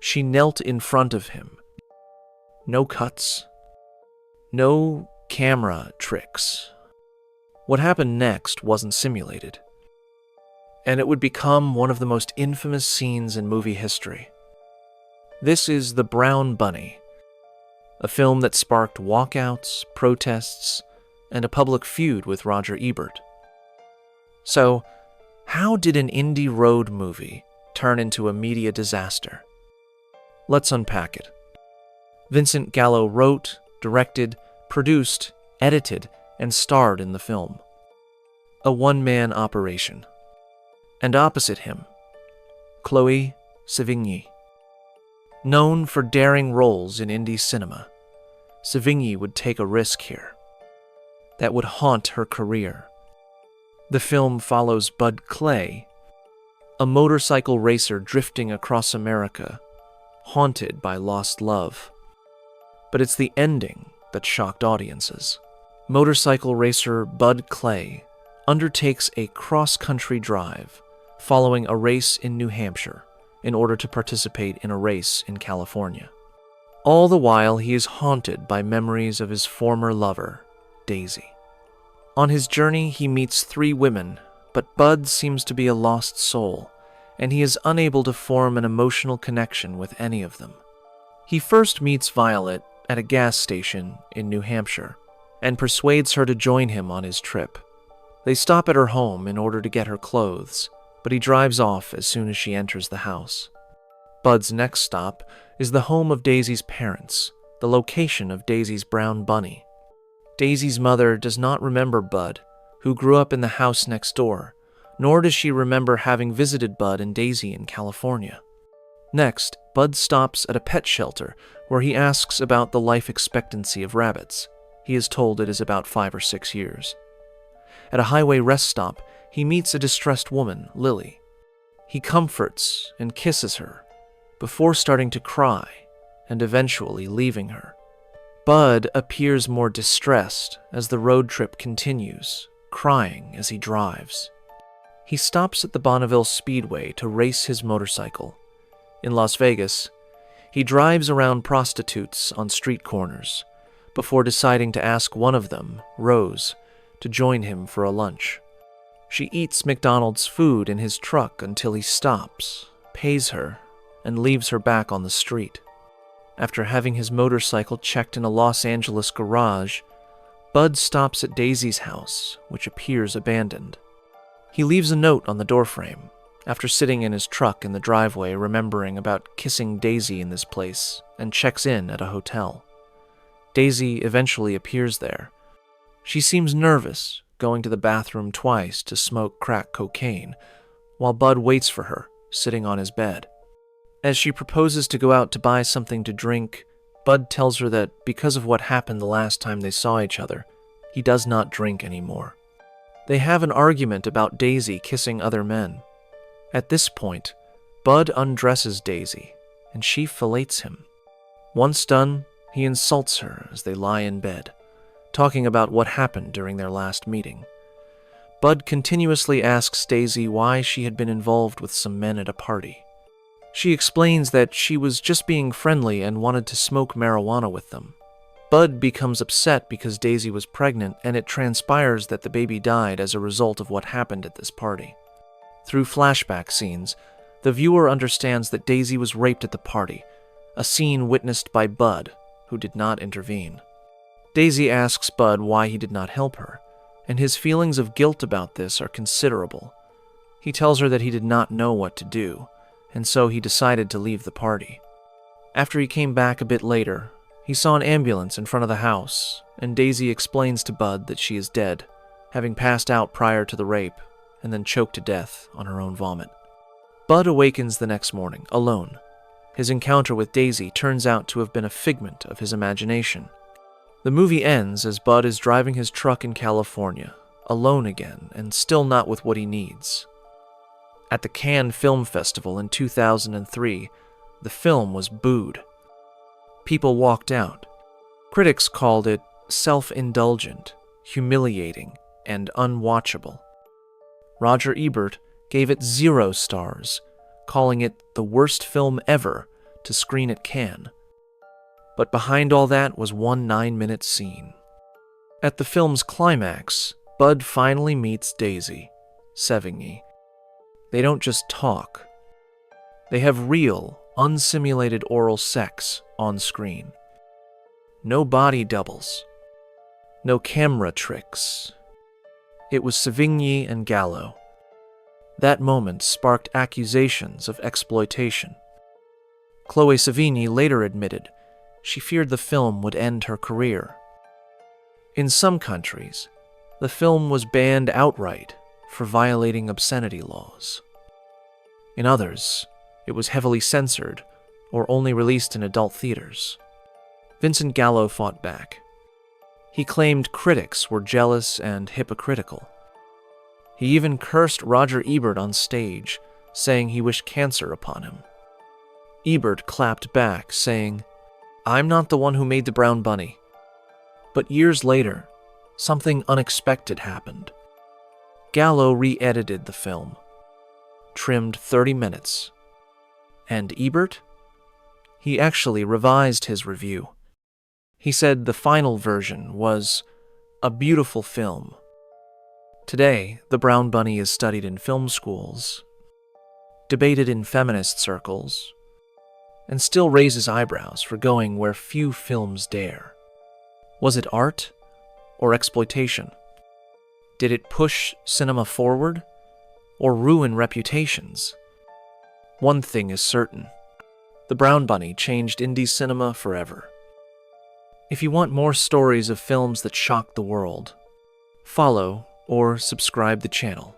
She knelt in front of him. No cuts. No camera tricks. What happened next wasn't simulated. And it would become one of the most infamous scenes in movie history. This is The Brown Bunny, a film that sparked walkouts, protests, and a public feud with Roger Ebert. So, how did an indie road movie turn into a media disaster? Let's unpack it. Vincent Gallo wrote, directed, produced, edited, and starred in the film. A one-man operation. And opposite him, Chloë Sevigny. Known for daring roles in indie cinema, Sevigny would take a risk here that would haunt her career. The film follows Bud Clay, a motorcycle racer drifting across America, haunted by lost love. But it's the ending that shocked audiences. Motorcycle racer Bud Clay undertakes a cross-country drive following a race in New Hampshire in order to participate in a race in California. All the while, he is haunted by memories of his former lover, Daisy. On his journey, he meets 3 women, but Bud seems to be a lost soul, and he is unable to form an emotional connection with any of them. He first meets Violet at a gas station in New Hampshire and persuades her to join him on his trip. They stop at her home in order to get her clothes, but he drives off as soon as she enters the house. Bud's next stop is the home of Daisy's parents, the location of Daisy's brown bunny. Daisy's mother does not remember Bud, who grew up in the house next door, nor does she remember having visited Bud and Daisy in California. Next, Bud stops at a pet shelter where he asks about the life expectancy of rabbits. He is told it is about 5 or 6 years. At a highway rest stop, he meets a distressed woman, Lily. He comforts and kisses her before starting to cry and eventually leaving her. Bud appears more distressed as the road trip continues, crying as he drives. He stops at the Bonneville Speedway to race his motorcycle. In Las Vegas, he drives around prostitutes on street corners before deciding to ask one of them, Rose, to join him for a lunch. She eats McDonald's food in his truck until he stops, pays her, and leaves her back on the street. After having his motorcycle checked in a Los Angeles garage, Bud stops at Daisy's house, which appears abandoned. He leaves a note on the doorframe, after sitting in his truck in the driveway remembering about kissing Daisy in this place, and checks in at a hotel. Daisy eventually appears there. She seems nervous, going to the bathroom twice to smoke crack cocaine, while Bud waits for her, sitting on his bed. As she proposes to go out to buy something to drink, Bud tells her that because of what happened the last time they saw each other, he does not drink anymore. They have an argument about Daisy kissing other men. At this point, Bud undresses Daisy, and she fillets him. Once done, he insults her as they lie in bed, talking about what happened during their last meeting. Bud continuously asks Daisy why she had been involved with some men at a party. She explains that she was just being friendly and wanted to smoke marijuana with them. Bud becomes upset because Daisy was pregnant, and it transpires that the baby died as a result of what happened at this party. Through flashback scenes, the viewer understands that Daisy was raped at the party, a scene witnessed by Bud, who did not intervene. Daisy asks Bud why he did not help her, and his feelings of guilt about this are considerable. He tells her that he did not know what to do, and so he decided to leave the party. After he came back a bit later, he saw an ambulance in front of the house, and Daisy explains to Bud that she is dead, having passed out prior to the rape, and then choked to death on her own vomit. Bud awakens the next morning, alone. His encounter with Daisy turns out to have been a figment of his imagination. The movie ends as Bud is driving his truck in California, alone again, and still not with what he needs. At the Cannes Film Festival in 2003, the film was booed. People walked out. Critics called it self-indulgent, humiliating, and unwatchable. Roger Ebert gave it 0 stars, calling it the worst film ever to screen at Cannes. But behind all that was one 9-minute scene. At the film's climax, Bud finally meets Daisy, Sevigny. They don't just talk. They have real, unsimulated oral sex on screen. No body doubles. No camera tricks. It was Sevigny and Gallo. That moment sparked accusations of exploitation. Chloë Sevigny later admitted she feared the film would end her career. In some countries, the film was banned outright for violating obscenity laws. In others, it was heavily censored or only released in adult theaters. Vincent Gallo fought back. He claimed critics were jealous and hypocritical. He even cursed Roger Ebert on stage, saying he wished cancer upon him. Ebert clapped back, saying, "I'm not the one who made the brown bunny." But years later, something unexpected happened. Gallo re-edited the film, trimmed 30 minutes. And Ebert? He actually revised his review. He said the final version was a beautiful film. Today, the brown bunny is studied in film schools, debated in feminist circles, and still raises eyebrows for going where few films dare. Was it art or exploitation? Did it push cinema forward or ruin reputations? One thing is certain. The Brown Bunny changed indie cinema forever. If you want more stories of films that shocked the world, follow or subscribe the channel.